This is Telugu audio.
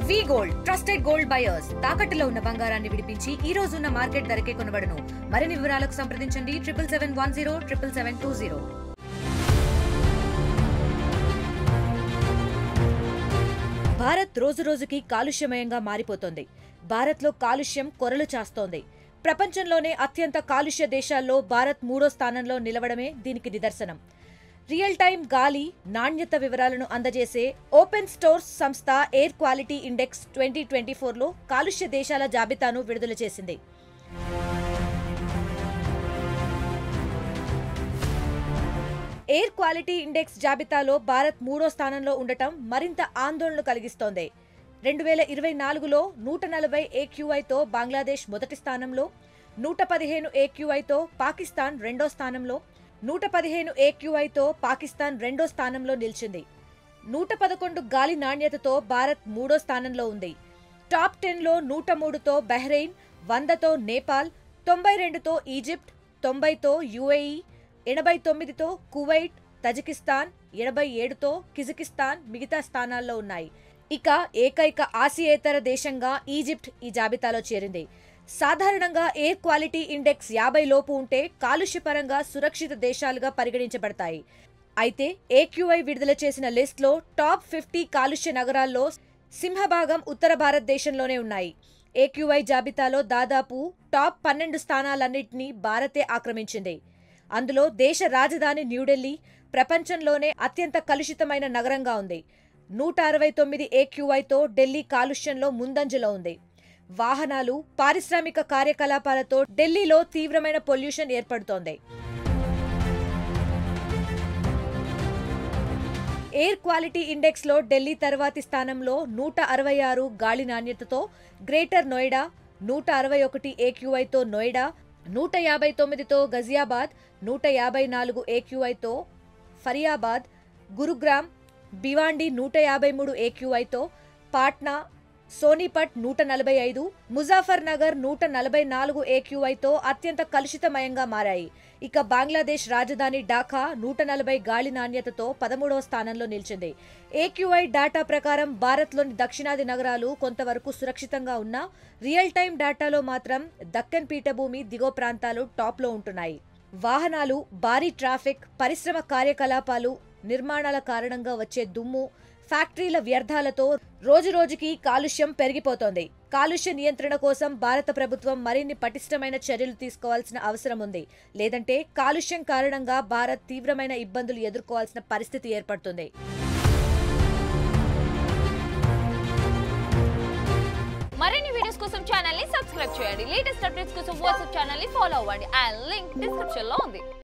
వి గోల్డ్ ట్రస్టెడ్ గోల్డ్ బయర్స్ తాకట్టులో ఉన్న బంగారాన్ని విడిపించి ఈ రోజు ఉన్న మార్కెట్ ధరకే కొనబడును. మరిన్ని వివరాలకు సంప్రదించండి 7771077720. భారత్ రోజురోజుకి కాలుష్యమయంగా మారిపోతోంది. భారత్లో కాలుష్యం కొరలు చాస్తోంది. ప్రపంచంలోనే అత్యంత కాలుష్య దేశాల్లో భారత్ 3వ స్థానంలో నిలవడమే దీనికి నిదర్శనం. రియల్ టైమ్ గాలి నాణ్యత వివరాలను అందజేసే ఓపెన్ స్టోర్స్ సంస్థ ఎయిర్ క్వాలిటీ ఇండెక్స్ 2024లో కాలుష్య దేశాల జాబితాను విడుదల చేసింది. ఎయిర్ క్వాలిటీ ఇండెక్స్ జాబితాలో భారత్ 3వ స్థానంలో ఉండటం మరింత ఆందోళన కలిగిస్తోంది. 2024లో 140 AQIతో బంగ్లాదేశ్ మొదటి స్థానంలో, 115 AQIతో పాకిస్తాన్ రెండో స్థానంలో, 115 AQIతో పాకిస్తాన్ రెండో స్థానంలో నిలిచింది. 111 గాలి నాణ్యతతో భారత్ 3వ స్థానంలో ఉంది. టాప్ 10లో 103తో బహ్రెయిన్, 100తో నేపాల్, 92తో ఈజిప్ట్, 90తో UAE, 89తో కువైట్, తజికిస్తాన్, 87తో కిజకిస్తాన్ మిగతా స్థానాల్లో ఉన్నాయి. ఇక ఏకైక ఆసియేతర దేశంగా ఈజిప్ట్ ఈ జాబితాలో చేరింది. సాధారణంగా ఎయిర్ క్వాలిటీ ఇండెక్స్ 50 లోపు ఉంటే కాలుష్యపరంగా సురక్షిత దేశాలుగా పరిగణించబడతాయి. అయితే AQI విడుదల చేసిన లిస్టులో టాప్ 50 కాలుష్య నగరాల్లో సింహభాగం ఉత్తర భారతదేశంలోనే ఉన్నాయి. AQI జాబితాలో దాదాపు టాప్ 12 స్థానాలన్నింటినీ భారతే ఆక్రమించింది. అందులో దేశ రాజధాని న్యూఢిల్లీ ప్రపంచంలోనే అత్యంత కలుషితమైన నగరంగా ఉంది. 169 AQIతో ఢిల్లీ కాలుష్యంలో ముందంజలో ఉంది. వాహనాలు, పారిశ్రామిక కార్యకలాపాలతో ఢిల్లీలో తీవ్రమైన పొల్యూషన్ ఏర్పడుతోంది. ఎయిర్ క్వాలిటీ ఇండెక్స్లో ఢిల్లీ తర్వాతి స్థానంలో 166 గాలి నాణ్యతతో గ్రేటర్ నోయిడా, 161 AQIతో నోయిడా, 159తో గజియాబాద్, 154 AQIతో ఫరియాబాద్, గురుగ్రామ్, భివాండి 153 AQIతో, పాట్నా, సోనిపట్ 145, ముజాఫర్ నగర్ 144 AQIతో అత్యంత కలుషితమయంగా మారాయి. ఇక బంగ్లాదేశ్ రాజధాని ఢాకా 140 గాలి నాణ్యతతో 13వ స్థానంలో నిలిచింది. AQI డేటా ప్రకారం భారత్లోని దక్షిణాది నగరాలు కొంతవరకు సురక్షితంగా ఉన్నా రియల్ టైమ్ డేటాలో మాత్రం దక్కన్ పీఠభూమి దిగువ ప్రాంతాలు టాప్లో ఉంటున్నాయి. వాహనాలు, భారీ ట్రాఫిక్, పరిశ్రమ కార్యకలాపాలు, నిర్మాణాల కారణంగా వచ్చే దుమ్ము, ఫ్యాక్టరీల వ్యర్థాలతో రోజురోజుకి కాలుష్యం పెరిగిపోతోంది. కాలుష్య నియంత్రణ కోసం భారత ప్రభుత్వం మరిన్ని పటిష్టమైన చర్యలు తీసుకోవాల్సిన అవసరం ఉంది. లేదంటే కాలుష్యం కారణంగా భారత్ తీవ్రమైన ఇబ్బందులు ఎదుర్కోవాల్సిన పరిస్థితి ఏర్పడుతుంది. మరిన్ని వీడియోస్ కోసం ఛానల్ ని సబ్స్క్రైబ్ చేయండి. లేటెస్ట్ అప్డేట్స్ కోసం వాట్సాప్ ఛానల్ ని ఫాలో అవ్వండి. ఆ లింక్ డిస్క్రిప్షన్ లో ఉంది.